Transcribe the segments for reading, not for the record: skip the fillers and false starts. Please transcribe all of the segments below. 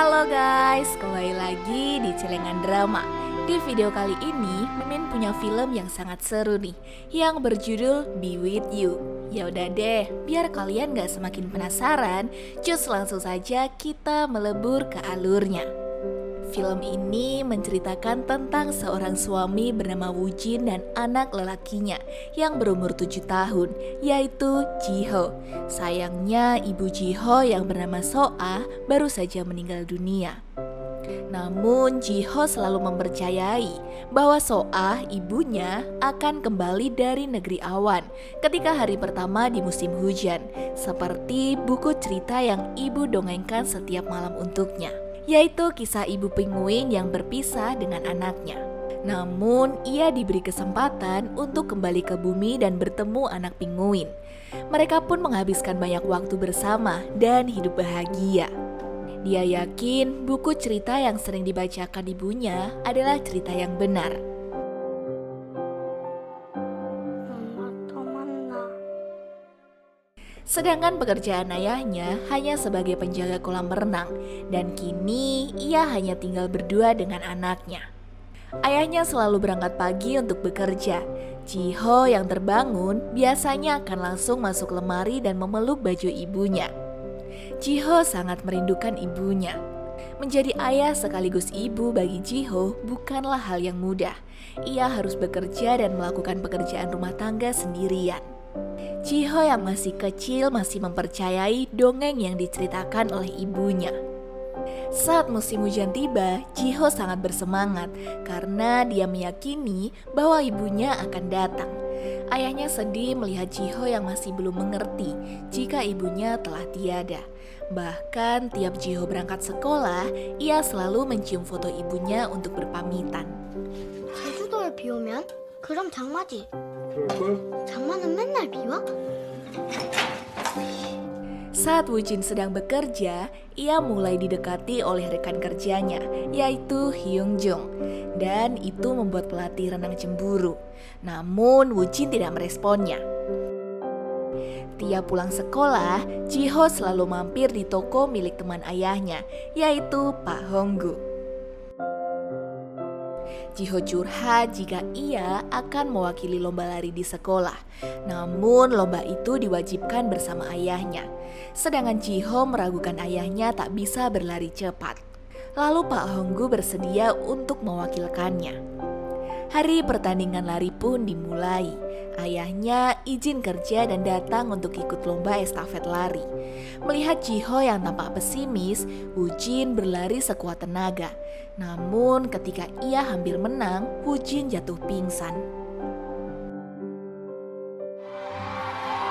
Halo guys, kembali lagi di Celengan Drama. Di video kali ini, Mimin punya film yang sangat seru nih, yang berjudul Be With You. Ya udah deh, biar kalian gak semakin penasaran, cus langsung saja kita melebur ke alurnya. Film ini menceritakan tentang seorang suami bernama Woo Jin dan anak lelakinya yang berumur 7 tahun, yaitu Ji-ho. Sayangnya ibu Ji-ho yang bernama So-ah baru saja meninggal dunia. Namun Ji-ho selalu mempercayai bahwa So-ah ibunya akan kembali dari negeri awan ketika hari pertama di musim hujan, seperti buku cerita yang ibu dongengkan setiap malam untuknya, yaitu kisah ibu penguin yang berpisah dengan anaknya. Namun ia diberi kesempatan untuk kembali ke bumi dan bertemu anak penguin. Mereka pun menghabiskan banyak waktu bersama dan hidup bahagia. Dia yakin buku cerita yang sering dibacakan ibunya adalah cerita yang benar. Sedangkan pekerjaan ayahnya hanya sebagai penjaga kolam renang, dan kini ia hanya tinggal berdua dengan anaknya. Ayahnya selalu berangkat pagi untuk bekerja. Ji-ho yang terbangun biasanya akan langsung masuk lemari dan memeluk baju ibunya. Ji-ho sangat merindukan ibunya. Menjadi ayah sekaligus ibu bagi Ji-ho bukanlah hal yang mudah. Ia harus bekerja dan melakukan pekerjaan rumah tangga sendirian. Ji-ho yang masih kecil masih mempercayai dongeng yang diceritakan oleh ibunya. Saat musim hujan tiba, Ji-ho sangat bersemangat karena dia meyakini bahwa ibunya akan datang. Ayahnya sedih melihat Ji-ho yang masih belum mengerti jika ibunya telah tiada. Bahkan tiap Ji-ho berangkat sekolah, ia selalu mencium foto ibunya untuk berpamitan. 제주도에 비 오면? 그럼 장마지. 그럴걸? 장마는 맨날 비 와? Saat Woo Jin sedang bekerja, ia mulai didekati oleh rekan kerjanya, yaitu Hyung Jung. Dan itu membuat pelatih renang cemburu. Namun Woo Jin tidak meresponnya. Tiap pulang sekolah, Ji-ho selalu mampir di toko milik teman ayahnya, yaitu Pak Hong-gu. Ji-ho curhat jika ia akan mewakili lomba lari di sekolah. Namun lomba itu diwajibkan bersama ayahnya. Sedangkan Ji-ho meragukan ayahnya tak bisa berlari cepat. Lalu Pak Hong-gu bersedia untuk mewakilkannya. Hari pertandingan lari pun dimulai. Ayahnya izin kerja dan datang untuk ikut lomba estafet lari. Melihat Ji-ho yang tampak pesimis, Woo Jin berlari sekuat tenaga. Namun ketika ia hampir menang, Woo Jin jatuh pingsan.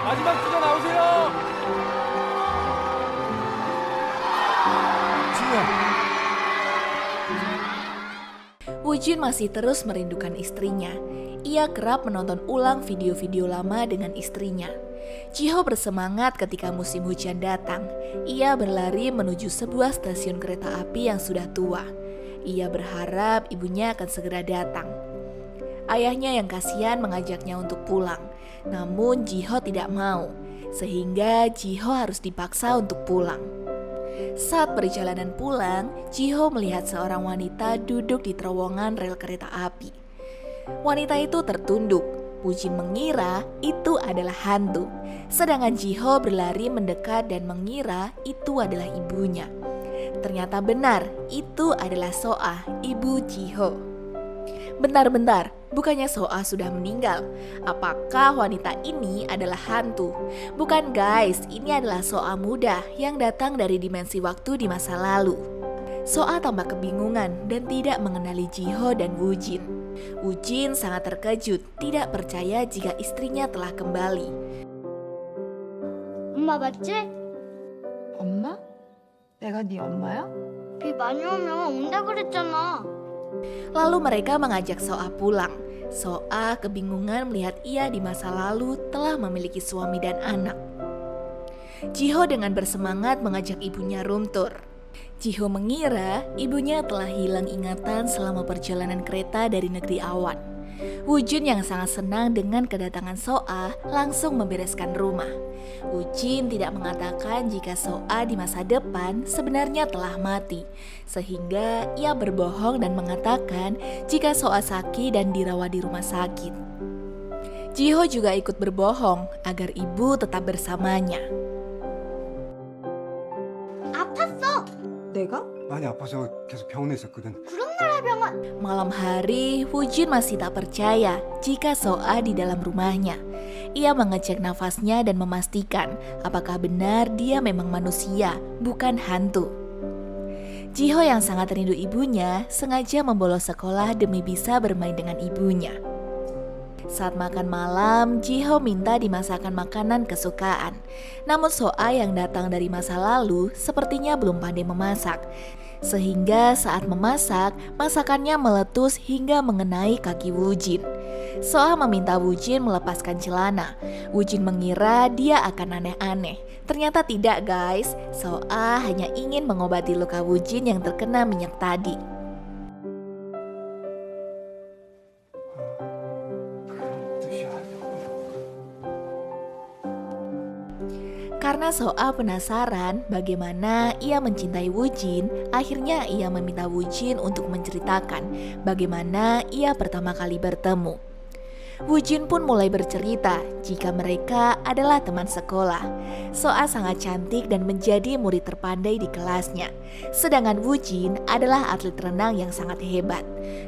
마지막 주자 나오세요. 진영. Woo Jin masih terus merindukan istrinya. Ia kerap menonton ulang video-video lama dengan istrinya. Ji-ho bersemangat ketika musim hujan datang. Ia berlari menuju sebuah stasiun kereta api yang sudah tua. Ia berharap ibunya akan segera datang. Ayahnya yang kasihan mengajaknya untuk pulang. Namun Ji-ho tidak mau, sehingga Ji-ho harus dipaksa untuk pulang. Saat perjalanan pulang, Ji-ho melihat seorang wanita duduk di terowongan rel kereta api. Wanita itu tertunduk. Woo Jin mengira itu adalah hantu. Sedangkan Ji-ho berlari mendekat dan mengira itu adalah ibunya. Ternyata benar, itu adalah So-ah, ibu Ji-ho. Bentar-bentar, bukannya So-ah sudah meninggal? Apakah wanita ini adalah hantu? Bukan guys, ini adalah So-ah muda yang datang dari dimensi waktu di masa lalu. So-ah tampak kebingungan dan tidak mengenali Ji-ho dan Woo Jin. Woo Jin sangat terkejut, tidak percaya jika istrinya telah kembali. 엄마 맞지? 엄마? 내가 네 엄마야? 비 많이 오면 온다 그랬잖아. Lalu mereka mengajak So-ah pulang. So-ah kebingungan melihat ia di masa lalu telah memiliki suami dan anak. Ji-ho dengan bersemangat mengajak ibunya room tour. Ji-ho mengira ibunya telah hilang ingatan selama perjalanan kereta dari negeri awan. Wujin yang sangat senang dengan kedatangan Soa langsung membereskan rumah. Wujin tidak mengatakan jika Soa di masa depan sebenarnya telah mati, sehingga ia berbohong dan mengatakan jika Soa sakit dan dirawat di rumah sakit. Jiho juga ikut berbohong agar ibu tetap bersamanya. 아팠어. 내가? 많이 아파서 계속 병원에 있었거든. 그럼 나라 병원. Malam hari, Wujin masih tak percaya jika Soa di dalam rumahnya. Ia mengecek nafasnya dan memastikan apakah benar dia memang manusia, bukan hantu. Jiho yang sangat rindu ibunya sengaja membolos sekolah demi bisa bermain dengan ibunya. Saat makan malam, Jiho minta dimasakkan makanan kesukaan. Namun Soa yang datang dari masa lalu sepertinya belum pandai memasak. Sehingga saat memasak, masakannya meletus hingga mengenai kaki Wujin. Soa meminta Wujin melepaskan celana. Wujin mengira dia akan aneh-aneh. Ternyata tidak guys, Soa hanya ingin mengobati luka Wujin yang terkena minyak tadi. Karena Soa penasaran bagaimana ia mencintai Wujin, akhirnya ia meminta Wujin untuk menceritakan bagaimana ia pertama kali bertemu. Wujin pun mulai bercerita jika mereka adalah teman sekolah. Soa sangat cantik dan menjadi murid terpandai di kelasnya. Sedangkan Wujin adalah atlet renang yang sangat hebat.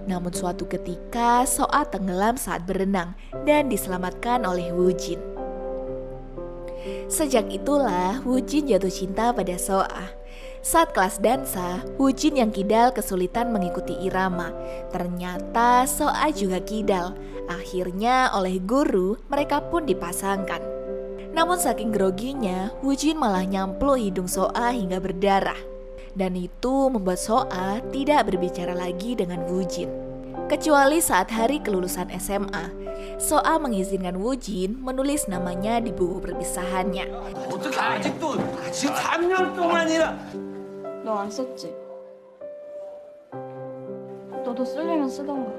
Namun suatu ketika Soa tenggelam saat berenang dan diselamatkan oleh Wujin. Sejak itulah Wujin jatuh cinta pada Soa. Saat kelas dansa, Wujin yang kidal kesulitan mengikuti irama. Ternyata Soa juga kidal. Akhirnya oleh guru mereka pun dipasangkan. Namun saking groginya, Wujin malah nyampluk hidung Soa hingga berdarah. Dan itu membuat Soa tidak berbicara lagi dengan Wujin. Kecuali saat hari kelulusan SMA, Soa mengizinkan Wujin menulis namanya di buku perpisahannya. 어떻게 아직도 지금 3년 동안이나 너 안 썼지? 너도 쓰려면 쓰던가.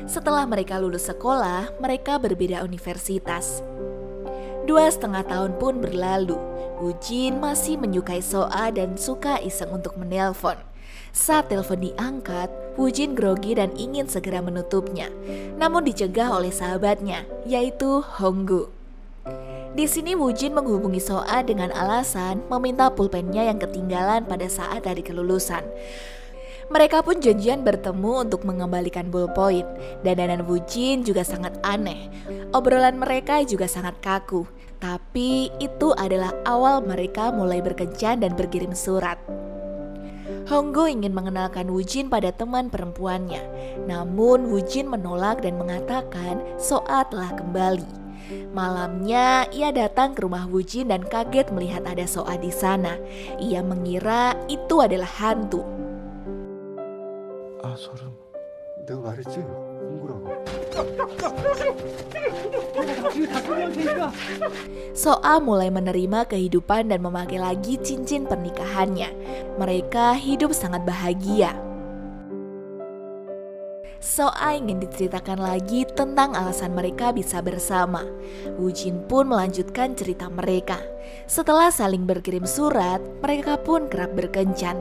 Setelah mereka lulus sekolah, mereka berbeda universitas. 2,5 tahun pun berlalu. Wujin masih menyukai Soa dan suka iseng untuk menelpon. Saat telepon diangkat, Wujin grogi dan ingin segera menutupnya. Namun dicegah oleh sahabatnya, yaitu Honggu. Di sini Wujin menghubungi Soa dengan alasan meminta pulpennya yang ketinggalan pada saat hari kelulusan. Mereka pun janjian bertemu untuk mengembalikan ballpoint. Dandanan Wujin juga sangat aneh. Obrolan mereka juga sangat kaku. Tapi itu adalah awal mereka mulai berkencan dan berkirim surat. Honggu ingin mengenalkan Wujin pada teman perempuannya. Namun Wujin menolak dan mengatakan Soa telah kembali. Malamnya ia datang ke rumah Wujin dan kaget melihat ada Soa di sana. Ia mengira itu adalah hantu. 아, 소름. 내가 말했지? 홍구라고. Soa mulai menerima kehidupan dan memakai lagi cincin pernikahannya. Mereka hidup sangat bahagia. Soa ingin diceritakan lagi tentang alasan mereka bisa bersama. Wujin pun melanjutkan cerita mereka. Setelah saling berkirim surat, mereka pun kerap berkencan.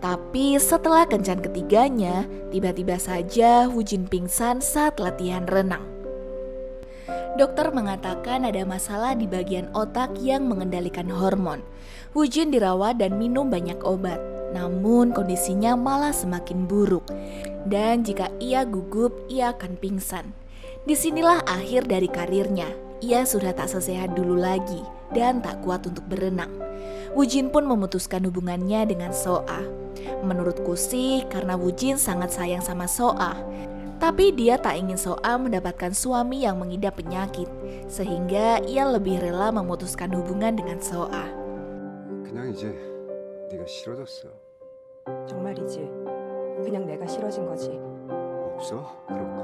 Tapi setelah kencan ketiganya, tiba-tiba saja Wujin pingsan saat latihan renang. Dokter mengatakan ada masalah di bagian otak yang mengendalikan hormon. Wujin dirawat dan minum banyak obat. Namun kondisinya malah semakin buruk. Dan jika ia gugup, ia akan pingsan. Disinilah akhir dari karirnya. Ia sudah tak sesehat dulu lagi dan tak kuat untuk berenang. Wujin pun memutuskan hubungannya dengan Soa. Menurutku sih karena Wujin sangat sayang sama Soa. Tapi dia tak ingin Soa mendapatkan suami yang mengidap penyakit. Sehingga ia lebih rela memutuskan hubungan dengan Soa. 그냥 이제 네가 싫어졌어. 정말이지. 그냥 내가 싫어진 거지. 없어? 그런 거.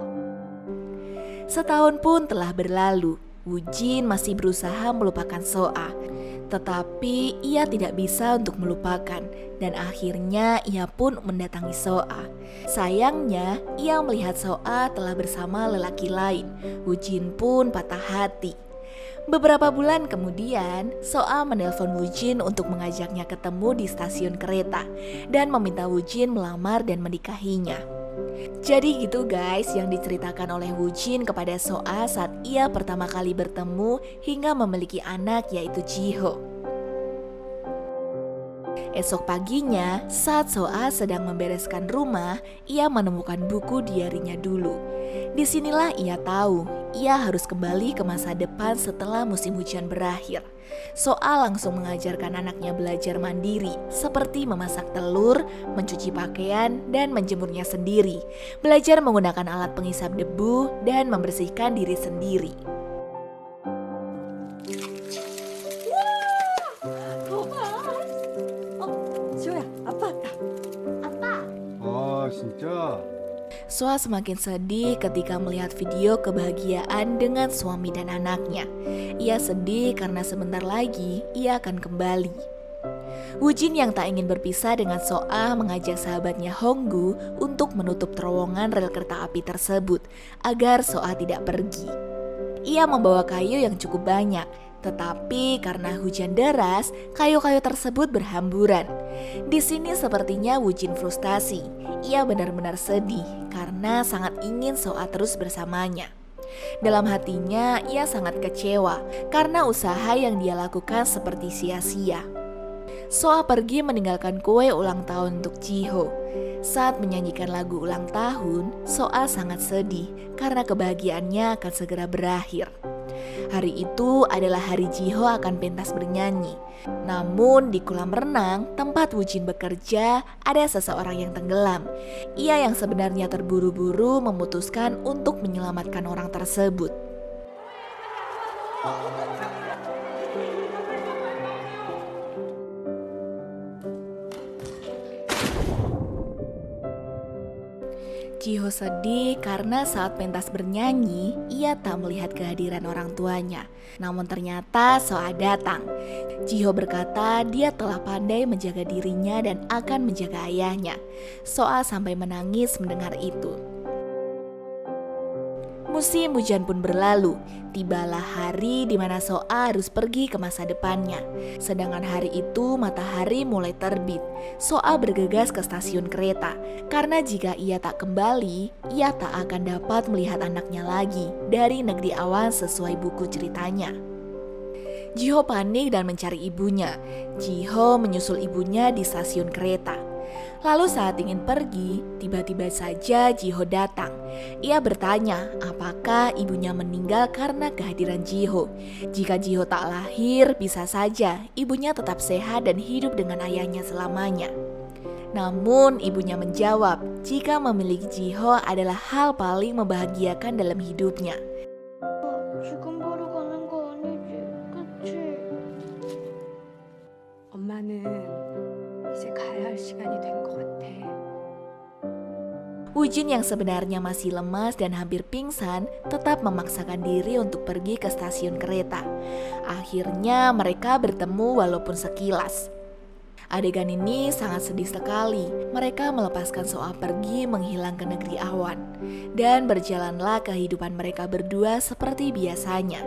Setahun pun telah berlalu. Wujin masih berusaha melupakan Soa. Tetapi ia tidak bisa untuk melupakan dan akhirnya ia pun mendatangi Soa. Sayangnya ia melihat Soa telah bersama lelaki lain. Woo-jin pun patah hati. Beberapa bulan kemudian, Soa menelpon Woo-jin untuk mengajaknya ketemu di stasiun kereta dan meminta Woo-jin melamar dan menikahinya. Jadi gitu guys yang diceritakan oleh Woo-jin kepada Soa saat ia pertama kali bertemu hingga memiliki anak yaitu Jiho. Esok paginya, saat Soa sedang membereskan rumah, ia menemukan buku diarinya dulu. Disinilah ia tahu, ia harus kembali ke masa depan setelah musim hujan berakhir. Soa langsung mengajarkan anaknya belajar mandiri, seperti memasak telur, mencuci pakaian, dan menjemurnya sendiri. Belajar menggunakan alat pengisap debu, dan membersihkan diri sendiri. 지호야, 아빠 왔다. 아빠, 아 진짜? Soa semakin sedih ketika melihat video kebahagiaan dengan suami dan anaknya. Ia sedih karena sebentar lagi ia akan kembali. Woo-jin yang tak ingin berpisah dengan Soa mengajak sahabatnya Honggu untuk menutup terowongan rel kereta api tersebut agar Soa tidak pergi. Ia membawa kayu yang cukup banyak, tetapi karena hujan deras, kayu-kayu tersebut berhamburan. Di sini sepertinya Woo-jin frustasi. Ia benar-benar sedih karena sangat ingin Soa terus bersamanya. Dalam hatinya, ia sangat kecewa karena usaha yang dia lakukan seperti sia-sia. Soa pergi meninggalkan kue ulang tahun untuk Jiho. Saat menyanyikan lagu ulang tahun, Soa sangat sedih karena kebahagiaannya akan segera berakhir. Hari itu adalah hari Jiho akan pentas bernyanyi. Namun di kolam renang tempat Woo-jin bekerja ada seseorang yang tenggelam. Ia yang sebenarnya terburu-buru memutuskan untuk menyelamatkan orang tersebut. Jiho sedih karena saat pentas bernyanyi, ia tak melihat kehadiran orang tuanya. Namun ternyata Soa datang. Jiho berkata dia telah pandai menjaga dirinya dan akan menjaga ayahnya. Soa sampai menangis mendengar itu. Musim hujan pun berlalu. Tibalah hari di mana Soa harus pergi ke masa depannya. Sedangkan hari itu matahari mulai terbit. Soa bergegas ke stasiun kereta karena jika ia tak kembali, ia tak akan dapat melihat anaknya lagi dari negeri awan sesuai buku ceritanya. Jiho panik dan mencari ibunya. Jiho menyusul ibunya di stasiun kereta. Lalu saat ingin pergi, tiba-tiba saja Jiho datang. Ia bertanya apakah ibunya meninggal karena kehadiran Jiho. Jika Jiho tak lahir, bisa saja ibunya tetap sehat dan hidup dengan ayahnya selamanya. Namun ibunya menjawab jika memiliki Jiho adalah hal paling membahagiakan dalam hidupnya. 지금 보러 가는 거 아니지, 그치? 엄마는 이제 가야 할 시간이 된 것 같아. Woo-jin yang sebenarnya masih lemas dan hampir pingsan tetap memaksakan diri untuk pergi ke stasiun kereta. Akhirnya mereka bertemu walaupun sekilas. Adegan ini sangat sedih sekali. Mereka melepaskan Soa pergi menghilang ke negeri awan. Dan berjalanlah kehidupan mereka berdua seperti biasanya.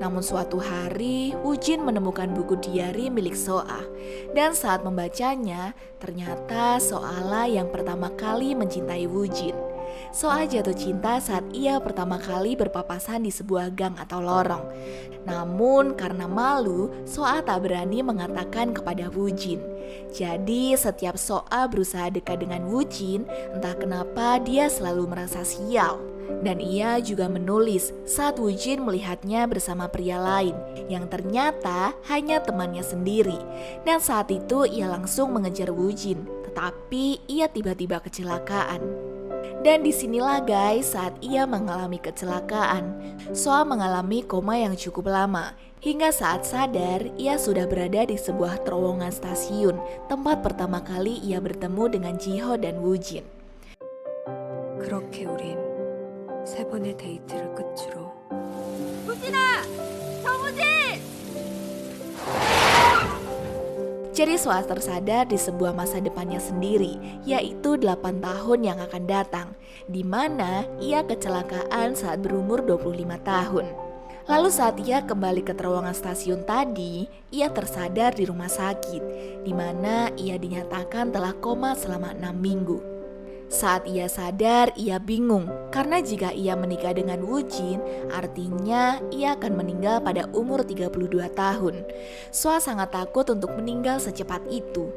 Namun suatu hari, Woo-jin menemukan buku diari milik Soa. Dan saat membacanya, ternyata Soa yang pertama kali mencintai Woo-jin. Soa jatuh cinta saat ia pertama kali berpapasan di sebuah gang atau lorong. Namun karena malu, Soa tak berani mengatakan kepada Woo-jin. Jadi setiap Soa berusaha dekat dengan Woo-jin, entah kenapa dia selalu merasa sial. Dan ia juga menulis saat Woo-jin melihatnya bersama pria lain yang ternyata hanya temannya sendiri. Dan saat itu ia langsung mengejar Woo-jin, tetapi ia tiba-tiba kecelakaan. Dan disinilah guys saat ia mengalami kecelakaan, Soa mengalami koma yang cukup lama. Hingga saat sadar, ia sudah berada di sebuah terowongan stasiun, tempat pertama kali ia bertemu dengan Jiho dan Woo-jin. 그렇게 우린 세 번의 데이트를 끝으로 우진아! 정우진! Jadi Soa tersadar di sebuah masa depannya sendiri, yaitu 8 tahun yang akan datang, di mana ia kecelakaan saat berumur 25 tahun. Lalu saat ia kembali ke terowongan stasiun tadi, ia tersadar di rumah sakit, di mana ia dinyatakan telah koma selama 6 minggu. Saat ia sadar, ia bingung karena jika ia menikah dengan Woo Jin, artinya ia akan meninggal pada umur 32 tahun. Soa sangat takut untuk meninggal secepat itu.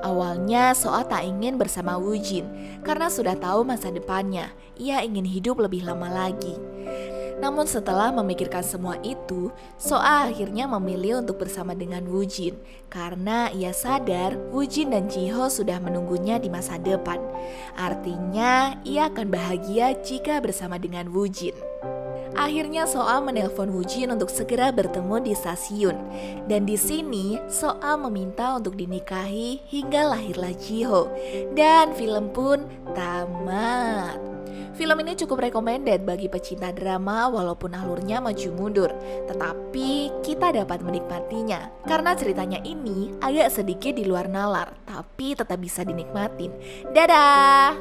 Awalnya Soa tak ingin bersama Woo Jin karena sudah tahu masa depannya, ia ingin hidup lebih lama lagi. Namun setelah memikirkan semua itu, Soa akhirnya memilih untuk bersama dengan Woo Jin karena ia sadar Woo Jin dan Jiho sudah menunggunya di masa depan. Artinya ia akan bahagia jika bersama dengan Woo Jin. Akhirnya Soa menelpon Woo Jin untuk segera bertemu di stasiun. Dan di sini Soa meminta untuk dinikahi hingga lahirlah Jiho. Dan film pun tamat. Film ini cukup recommended bagi pecinta drama walaupun alurnya maju mundur, tetapi kita dapat menikmatinya karena ceritanya ini agak sedikit di luar nalar, tapi tetap bisa dinikmatin. Dadah!